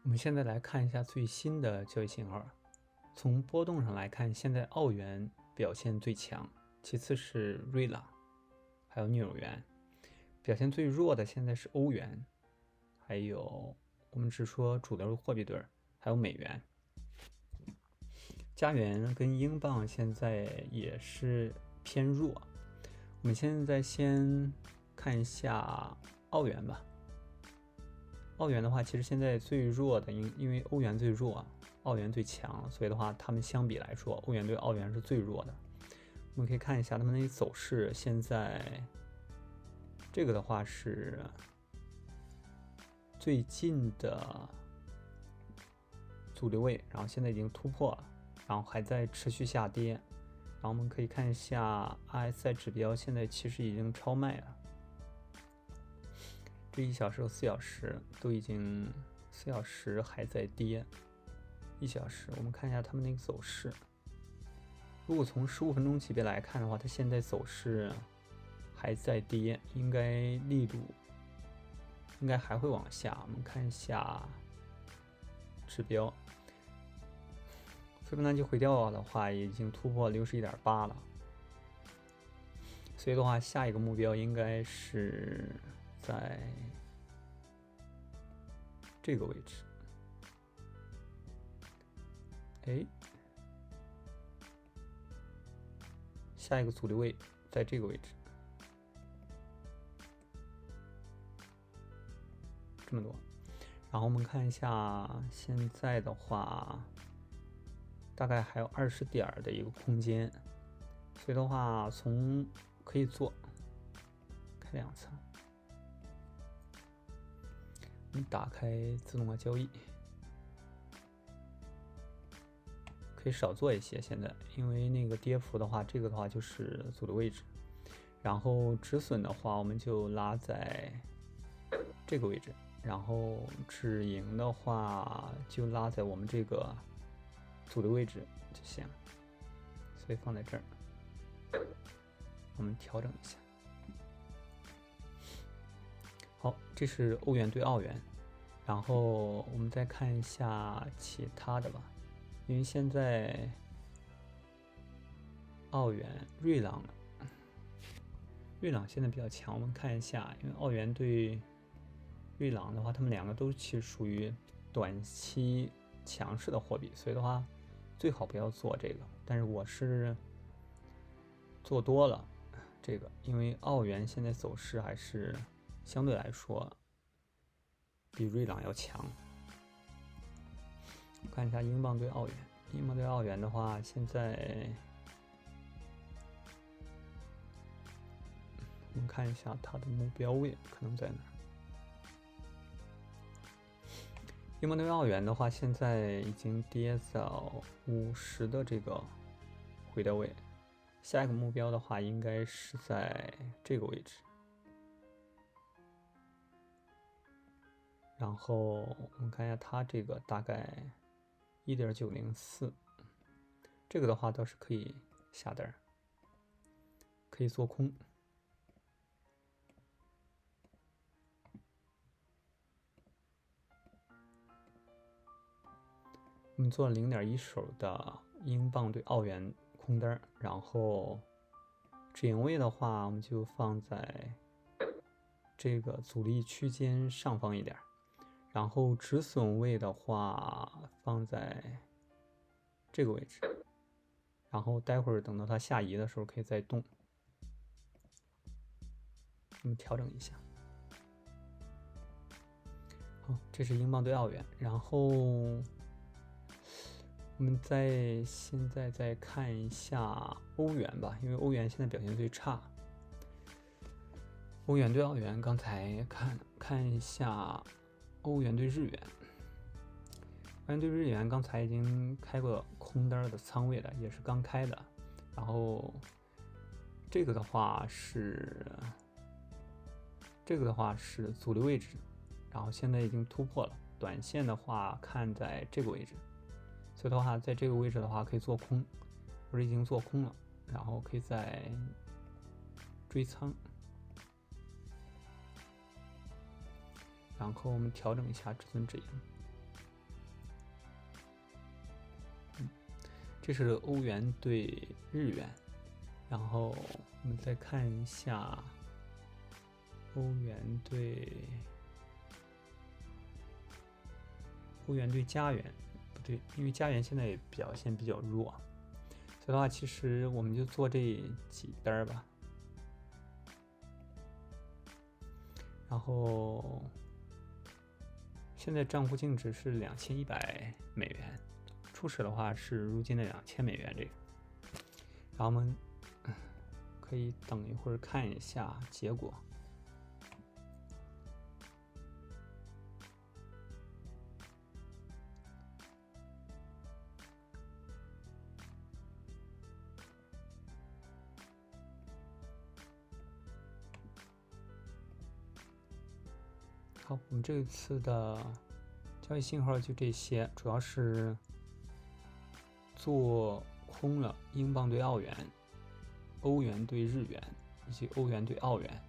我们现在来看一下最新的交易信号。从波动上来看，现在澳元表现最强，其次是瑞郎，还有纽元。表现最弱的现在是欧元，还有我们只说主流货币对，还有美元。加元跟英镑现在也是偏弱。我们现在先看一下澳元吧。澳元的话，其实现在最弱的，因为欧元最弱，澳元最强，所以的话，他们相比来说，欧元对澳元是最弱的。我们可以看一下他们的走势，现在这个的话是最近的阻力位，然后现在已经突破了，然后还在持续下跌。然后我们可以看一下 RSI 指标，现在其实已经超卖了。这1小时和4小时都已经，4小时还在跌，1小时我们看一下他们那个走势。如果从15分钟级别来看的话，它现在走势还在跌，应该力度应该还会往下。我们看一下指标，斐波那契回调的话已经突破61.8了，所以的话，下一个目标应该是在这个位置。下一个阻力位在这个位置，这么多。然后我们看一下，现在的话，大概还有20点的一个空间，所以的话，可以做开2层。我们打开自动化交易，可以少做一些。现在因为那个跌幅的话，这个的话就是阻力位置。然后止损的话，我们就拉在这个位置。然后止盈的话，就拉在我们这个阻力位置就行。所以放在这儿，我们调整一下。好，这是欧元对澳元。然后我们再看一下其他的吧，因为现在澳元、瑞郎现在比较强。我们看一下，因为澳元对瑞郎的话，他们两个都其实属于短期强势的货币，所以的话最好不要做这个。但是我是做多了这个，因为澳元现在走势还是相对来说比瑞郎要强。看一下英镑对澳元，英镑对澳元的话，现在我们看一下它的目标位可能在哪。英镑对澳元的话，现在已经跌到50的这个回调位，下一个目标的话应该是在这个位置。然后我们看一下它这个大概1.904，这个的话倒是可以下单，可以做空。我们做了0.1手的英镑对澳元空单，然后止盈位的话，我们就放在这个阻力区间上方一点，然后止损位的话放在这个位置，然后待会儿等到它下移的时候可以再动。我们调整一下。好，这是英镑对澳元，然后我们现在再看一下欧元吧，因为欧元现在表现最差。欧元对澳元，刚才看一下欧元对日元。欧元对日元刚才已经开过空单的仓位了，也是刚开的。然后这个的话是阻力位置，然后现在已经突破了。短线的话看在这个位置，所以的话在这个位置的话可以做空，或者已经做空了，然后可以再追仓。然后我们调整一下止损止盈。这是欧元对日元，然后我们再看一下欧元对加元，不对，因为加元现在也表现比较弱，所以的话，其实我们就做这几单吧。然后现在账户净值是2100美元，初始的话是如今的2000美元这个。然后我们可以等一会儿看一下结果。好，我们这次的交易信号就这些，主要是做空了英镑对澳元、欧元对日元以及欧元对澳元。